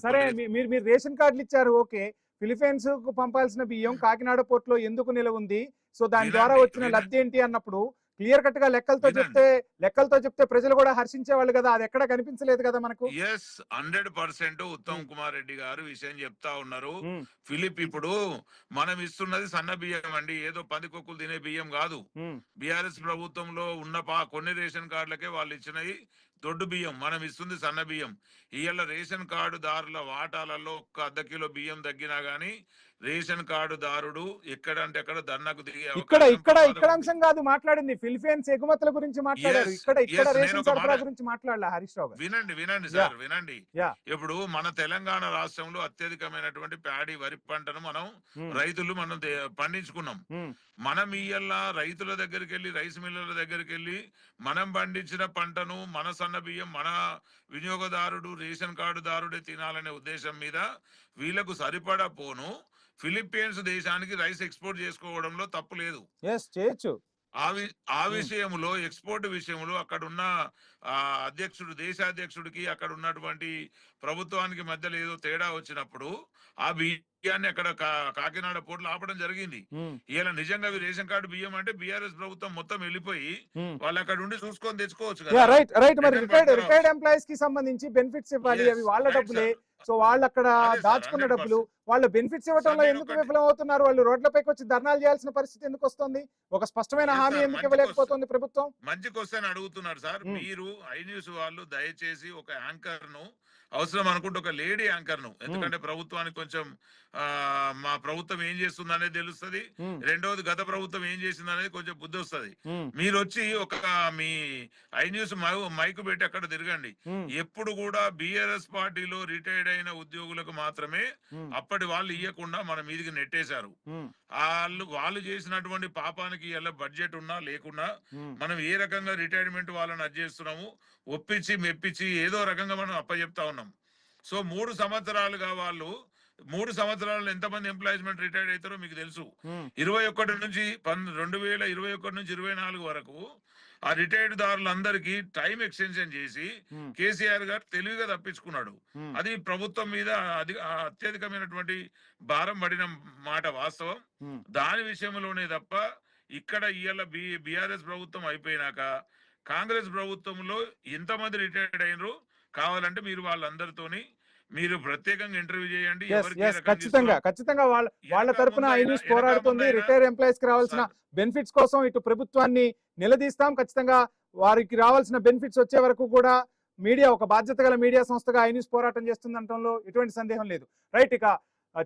Speaker 1: సరే మీరు రేషన్ కార్డులు ఇచ్చారు, ఓకే. ఫిలిపైన్స్ కు పంపాల్సిన బియ్యం కాకినాడ పోర్ట్ లో ఎందుకు నిలవ ఉంది? సో దాని ద్వారా వచ్చిన లబ్ధి ఏంటి అన్నప్పుడు క్లియర్ కట్ గా లెక్కలతో చెప్తే ప్రజలు కూడా హర్షించేవాళ్ళు కదా. అది ఎక్కడ కనిపించలేదు కదా మనకు.
Speaker 12: 100% ఉత్తమ్ కుమార్ రెడ్డి గారు విషయం చెప్తా ఉన్నారు. ఫిలిప్, ఇప్పుడు మనం ఇస్తున్నది సన్న బియ్యం అండి, ఏదో పందికొక్కులు తినే బియ్యం కాదు. బీఆర్ఎస్ ప్రభుత్వంలో ఉన్న కొన్ని రేషన్ కార్డులకే వాళ్ళు ఇచ్చినవి దొడ్డు బియ్యం, మనం ఇస్తుంది సన్న బియ్యం. ఇవాళ రేషన్ కార్డు దారుల వాటాలలో 1 అర్ధ కిలో బియ్యం తగ్గినా గానీ రేషన్ కార్డు దారుడు ఎక్కడంటే అక్కడ ధర్నాకు దిగే
Speaker 1: ఇక్కడ అంశం కాదు మాట్లాడింది. ఫిలిపైన్స్ ఎగుమతుల గురించి మాట్లాడారు, ఇక్కడ రేషన్ సరఫరా గురించి మాట్లాడలే హరీష్ రావు గారు.
Speaker 12: వినండి సార్, వినండి. ఇప్పుడు మన తెలంగాణ రాష్ట్రంలో అత్యధికమైనటువంటి ప్యాడీ వరి పంటను మనం పండించుకున్నాం. మనం ఇయ్యాల రైతుల దగ్గరికి వెళ్ళి, రైస్ మిల్లుల దగ్గరికి వెళ్ళి మనం పండించిన పంటను మన సన్న బియ్యం మన వినియోగదారుడు, రేషన్ కార్డు దారుడే తినాలనే ఉద్దేశం మీద వీళ్లకు సరిపడా పోను ఫిలిప్పీన్స్ దేశానికి రైస్ ఎక్స్పోర్ట్ చేసుకోవడంలో తప్పు లేదు,
Speaker 1: చేయొచ్చు.
Speaker 12: ఆ విషయంలో, ఎక్స్పోర్ట్ విషయంలో అక్కడ ఉన్న అధ్యక్షుడు, దేశాధ్యక్షుడికి అక్కడ ఉన్నటువంటి ప్రభుత్వానికి మధ్యలో ఏదో తేడా వచ్చినప్పుడు ఆ బియ్యాన్ని అక్కడ కాకినాడ పోర్టులో ఆపడం జరిగింది. ఇలా నిజంగా రేషన్ కార్డు బియ్యం అంటే బీఆర్ఎస్ ప్రభుత్వం మొత్తం వెళ్ళిపోయి వాళ్ళు అక్కడ ఉండి చూసుకొని తెచ్చుకోవచ్చు కదా.
Speaker 1: రైట్. మరి రిటైర్డ్ ఎంప్లాయీస్ కి సంబంధించి బెనిఫిట్స్ ఇవ్వాలి, అవి వాళ్ళ డబ్బులే. సో వాళ్ళు అక్కడ దాచుకున్న డబ్బులు, వాళ్ళు బెనిఫిట్స్ ఇవ్వడంలో ఎందుకు విఫలం అవుతున్నారు? వాళ్ళు రోడ్లపైకి వచ్చి ధర్నాలు చేయాల్సిన పరిస్థితి ఎందుకు వస్తుంది? ఒక స్పష్టమైన హామీ ఎందుకు ఇవ్వలేకపోతుంది ప్రభుత్వం?
Speaker 12: మంచి క్వశ్చన్ అడుగుతున్నారు సార్. మీరు ఐ న్యూస్ వాళ్ళు దయచేసి ఒక యాంకర్ ను, అవసరం అనుకుంటే ఒక లేడీ యాంకర్ ను, ఎందుకంటే ప్రభుత్వానికి కొంచెం మా ప్రభుత్వం ఏం చేస్తుంది అనేది తెలుస్తుంది, రెండవది గత ప్రభుత్వం ఏం చేసింది అనేది కొంచెం బుద్ధి వస్తుంది. మీరు వచ్చి ఒక మీ ఐ న్యూస్ మైకు పెట్టి అక్కడ తిరగండి. ఎప్పుడు కూడా బీఆర్ఎస్ పార్టీలో రిటైర్డ్ అయిన ఉద్యోగులకు మాత్రమే అప్పటి వాళ్ళు ఇవ్వకుండా మన మీదికి నెట్టేశారు. వాళ్ళు చేసినటువంటి పాపానికి ఇలా బడ్జెట్ ఉన్నా లేకున్నా మనం ఏ రకంగా రిటైర్మెంట్ వాళ్ళని అడ్జేస్తున్నాము, ఒప్పించి మెప్పించి ఏదో రకంగా మనం అప్పచెప్తా ఉన్నాం. సో 3 సంవత్సరాలుగా వాళ్ళు 3 సంవత్సరాలు ఎంతమంది ఎంప్లాయ్మెంట్ రిటైర్డ్ అవుతారో మీకు తెలుసు. 2021 నుంచి 24 వరకు ఆ రిటైర్డ్ దారులందరికీ టైం ఎక్స్టెన్షన్ చేసి కేసీఆర్ గారు తెలివిగా తప్పించుకున్నాడు. అది ప్రభుత్వం మీద అత్యధికమైనటువంటి భారం పడిన మాట వాస్తవం. దాని విషయంలోనే తప్ప ఇక్కడ ఇవాళ బీఆర్ఎస్ ప్రభుత్వం అయిపోయినాక కాంగ్రెస్ ప్రభుత్వంలో ఎంతమంది రిటైర్డ్ అయినరు కావాలంటే మీరు వాళ్ళందరితోని మీరు ప్రత్యేకంగా ఇంటర్వ్యూ చేయండి.
Speaker 1: ఖచ్చితంగా వాళ్ళ తరపున ఐ న్యూస్ పోరాడుతుంది. రిటైర్ ఎంప్లాయీస్ కి రావాల్సిన బెనిఫిట్స్ కోసం ఇటు ప్రభుత్వాన్ని నిలదీస్తాం. ఖచ్చితంగా వారికి రావాల్సిన బెనిఫిట్స్ వచ్చే వరకు కూడా మీడియా, ఒక బాధ్యత గల మీడియా సంస్థగా ఐ న్యూస్ పోరాటం చేస్తుందంటంలో ఎటువంటి సందేహం లేదు. రైట్. ఇక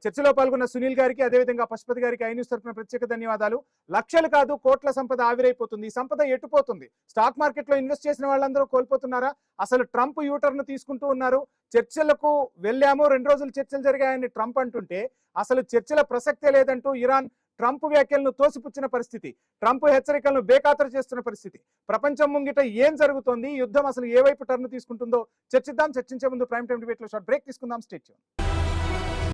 Speaker 1: చర్చలో పాల్గొన్న సునీల్ గారికి, అదేవిధంగా పశుపతి గారికి ఐ న్యూస్ తరపున ప్రత్యేక ధన్యవాదాలు. లక్షలు కాదు, కోట్ల సంపద ఆవిరైపోతుంది. ఈ సంపద ఎట్టుపోతుంది? స్టాక్ మార్కెట్ లో ఇన్వెస్ట్ చేసిన వాళ్ళందరూ కోల్పోతున్నారా? అసలు ట్రంప్ యూటర్న్ తీసుకుంటూ ఉన్నారు. చర్చలకు వెళ్ళాము, 2 రోజులు చర్చలు జరిగాయని ట్రంప్ అంటుంటే అసలు చర్చల ప్రసక్తే లేదంటూ ఇరాన్ ట్రంప్ వ్యాఖ్యలను తోసిపుచ్చిన పరిస్థితి, ట్రంప్ హెచ్చరికలను బేఖాతరు చేస్తున్న పరిస్థితి. ప్రపంచం ముంగిట ఏం జరుగుతోంది, యుద్ధం అసలు ఏ వైపు టర్న్ తీసుకుంటుందో చర్చిద్దాం. చర్చించే ముందు ప్రైమ్ టైం డిబేట్ లో షార్ట్ బ్రేక్ తీసుకుందాం. Stay tune.